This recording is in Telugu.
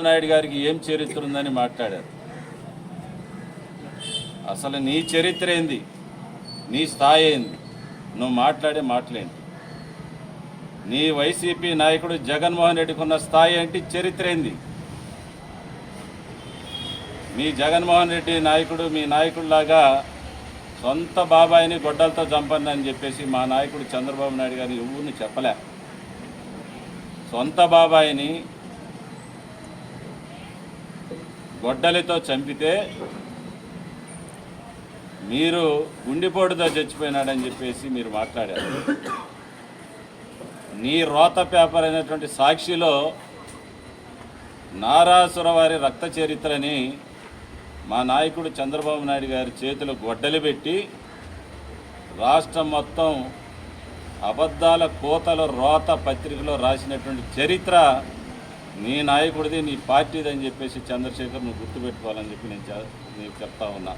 నాయుడు గారికి ఏం చరిత్ర ఉందని మాట్లాడారు. అసలు నీ చరిత్ర ఏంది, నీ స్థాయి ఏంది, నువ్వు మాట్లాడే మాటలేంటి? నీ వైసీపీ నాయకుడు జగన్మోహన్ రెడ్డికి ఉన్న స్థాయి ఏంటి, చరిత్ర ఏంది? మీ జగన్మోహన్ రెడ్డి నాయకుడు మీ నాయకుడిలాగా సొంత బాబాయిని గొడ్డలతో చంపండి అని చెప్పేసి మా నాయకుడు చంద్రబాబు నాయుడు గారిని ఎవరిని చెప్పలే. సొంత బాబాయిని గొడ్డలితో చంపితే మీరు గుండెపోటుతో చచ్చిపోయినాడని చెప్పేసి మీరు మాట్లాడారు. నీ రోత పేపర్ అయినటువంటి సాక్షిలో నారాసుర వారి రక్త చరిత్రని మా నాయకుడు చంద్రబాబు నాయుడు గారి చేతిలో గొడ్డలి పెట్టి రాష్ట్రం మొత్తం అబద్ధాల కోతల రోత పత్రికలో రాసినటువంటి చరిత్ర నీ నాయకుడిది, నీ పార్టీది అని చెప్పేసి చంద్రశేఖర్ నువ్వు గుర్తుపెట్టుకోవాలని చెప్పి నేను నీకు చెప్తా ఉన్నా.